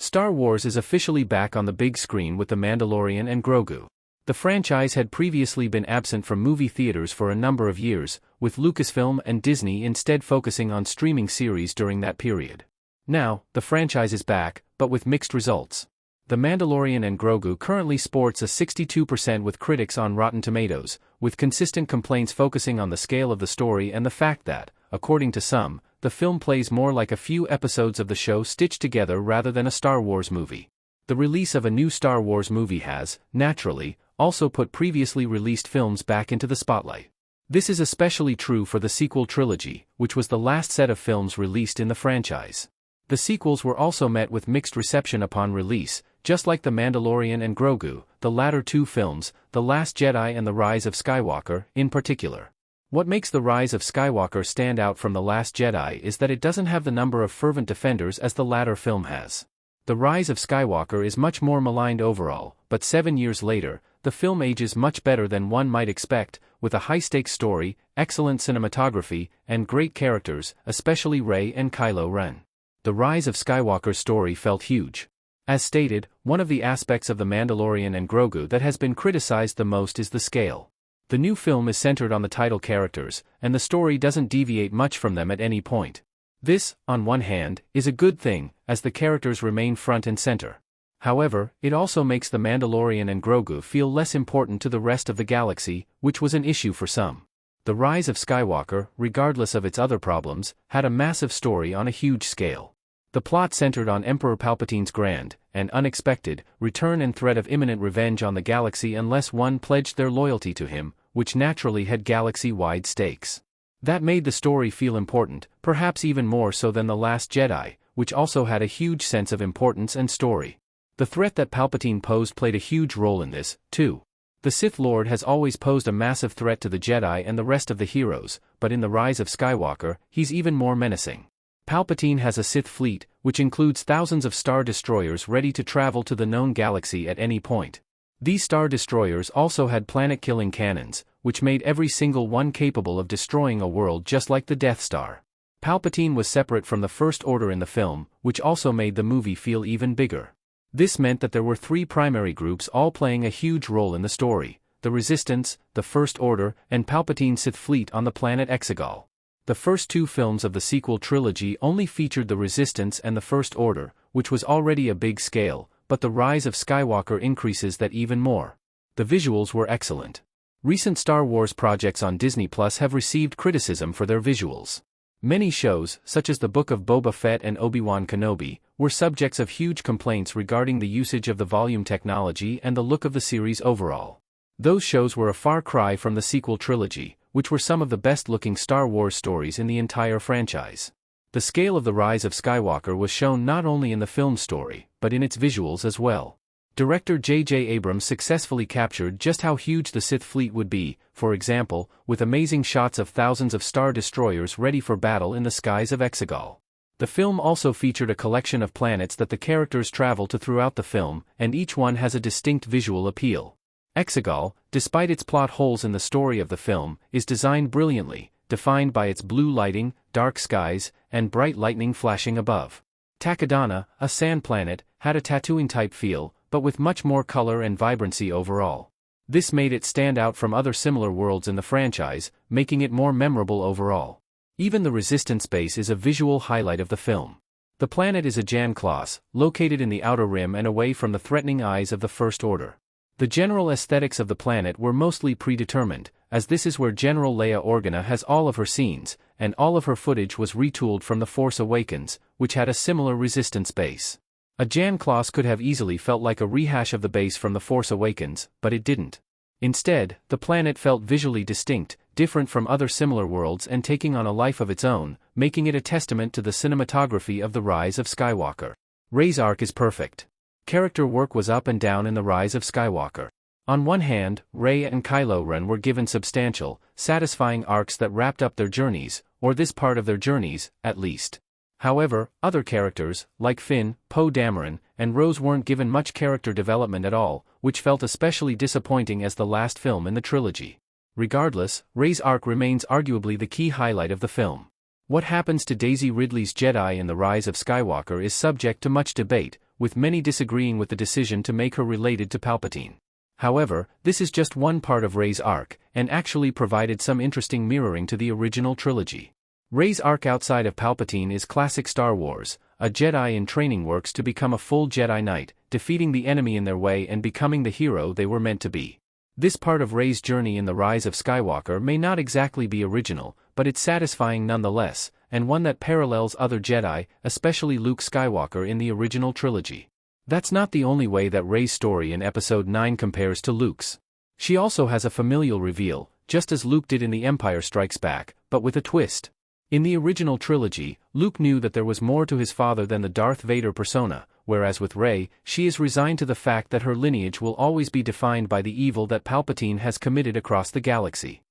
Star Wars is officially back on the big screen with The Mandalorian and Grogu. The franchise had previously been absent from movie theaters for a number of years, with Lucasfilm and Disney instead focusing on streaming series during that period. Now, the franchise is back, but with mixed results. The Mandalorian and Grogu currently sports a 62% with critics on Rotten Tomatoes, with consistent complaints focusing on the scale of the story and the fact that, according to some, the film plays more like a few episodes of the show stitched together rather than a Star Wars movie. The release of a new Star Wars movie has, naturally, also put previously released films back into the spotlight. This is especially true for the sequel trilogy, which was the last set of films released in the franchise. The sequels were also met with mixed reception upon release, just like The Mandalorian and Grogu, the latter two films, The Last Jedi and The Rise of Skywalker, in particular. What makes The Rise of Skywalker stand out from The Last Jedi is that it doesn't have the number of fervent defenders as the latter film has. The Rise of Skywalker is much more maligned overall, but 7 years later, the film ages much better than one might expect, with a high-stakes story, excellent cinematography, and great characters, especially Rey and Kylo Ren. The Rise of Skywalker's story felt huge. As stated, one of the aspects of The Mandalorian and Grogu that has been criticized the most is the scale. The new film is centered on the title characters, and the story doesn't deviate much from them at any point. This, on one hand, is a good thing, as the characters remain front and center. However, it also makes The Mandalorian and Grogu feel less important to the rest of the galaxy, which was an issue for some. The Rise of Skywalker, regardless of its other problems, had a massive story on a huge scale. The plot centered on Emperor Palpatine's grand, and unexpected, return and threat of imminent revenge on the galaxy unless one pledged their loyalty to him, which naturally had galaxy-wide stakes. That made the story feel important, perhaps even more so than The Last Jedi, which also had a huge sense of importance and story. The threat that Palpatine posed played a huge role in this, too. The Sith Lord has always posed a massive threat to the Jedi and the rest of the heroes, but in The Rise of Skywalker, he's even more menacing. Palpatine has a Sith fleet, which includes thousands of Star Destroyers ready to travel to the known galaxy at any point. These Star Destroyers also had planet-killing cannons, which made every single one capable of destroying a world just like the Death Star. Palpatine was separate from the First Order in the film, which also made the movie feel even bigger. This meant that there were three primary groups all playing a huge role in the story: the Resistance, the First Order, and Palpatine's Sith fleet on the planet Exegol. The first two films of the sequel trilogy only featured the Resistance and the First Order, which was already a big scale, but The Rise of Skywalker increases that even more. The visuals were excellent. Recent Star Wars projects on Disney Plus have received criticism for their visuals. Many shows, such as The Book of Boba Fett and Obi-Wan Kenobi, were subjects of huge complaints regarding the usage of the volume technology and the look of the series overall. Those shows were a far cry from the sequel trilogy, which were some of the best-looking Star Wars stories in the entire franchise. The scale of The Rise of Skywalker was shown not only in the film story, but in its visuals as well. Director J.J. Abrams successfully captured just how huge the Sith fleet would be, for example, with amazing shots of thousands of Star Destroyers ready for battle in the skies of Exegol. The film also featured a collection of planets that the characters travel to throughout the film, and each one has a distinct visual appeal. Exegol, despite its plot holes in the story of the film, is designed brilliantly, defined by its blue lighting, dark skies, and bright lightning flashing above. Takodana, a sand planet, had a Tatooine-type feel, but with much more color and vibrancy overall. This made it stand out from other similar worlds in the franchise, making it more memorable overall. Even the Resistance base is a visual highlight of the film. The planet is a Jan Kloss, located in the Outer Rim and away from the threatening eyes of the First Order. The general aesthetics of the planet were mostly predetermined, as this is where General Leia Organa has all of her scenes, and all of her footage was retooled from The Force Awakens, which had a similar Resistance base. A Jan Kloss could have easily felt like a rehash of the base from The Force Awakens, but it didn't. Instead, the planet felt visually distinct, different from other similar worlds and taking on a life of its own, making it a testament to the cinematography of The Rise of Skywalker. Rey's arc is perfect. Character work was up and down in The Rise of Skywalker. On one hand, Rey and Kylo Ren were given substantial, satisfying arcs that wrapped up their journeys, or this part of their journeys, at least. However, other characters, like Finn, Poe Dameron, and Rose weren't given much character development at all, which felt especially disappointing as the last film in the trilogy. Regardless, Rey's arc remains arguably the key highlight of the film. What happens to Daisy Ridley's Jedi in The Rise of Skywalker is subject to much debate, with many disagreeing with the decision to make her related to Palpatine. However, this is just one part of Rey's arc, and actually provided some interesting mirroring to the original trilogy. Rey's arc outside of Palpatine is classic Star Wars. A Jedi in training works to become a full Jedi Knight, defeating the enemy in their way and becoming the hero they were meant to be. This part of Rey's journey in the Rise of Skywalker may not exactly be original, but it's satisfying nonetheless, and one that parallels other Jedi, especially Luke Skywalker in the original trilogy. That's not the only way that Rey's story in Episode 9 compares to Luke's. She also has a familial reveal, just as Luke did in The Empire Strikes Back, but with a twist. In the original trilogy, Luke knew that there was more to his father than the Darth Vader persona, whereas with Rey, she is resigned to the fact that her lineage will always be defined by the evil that Palpatine has committed across the galaxy.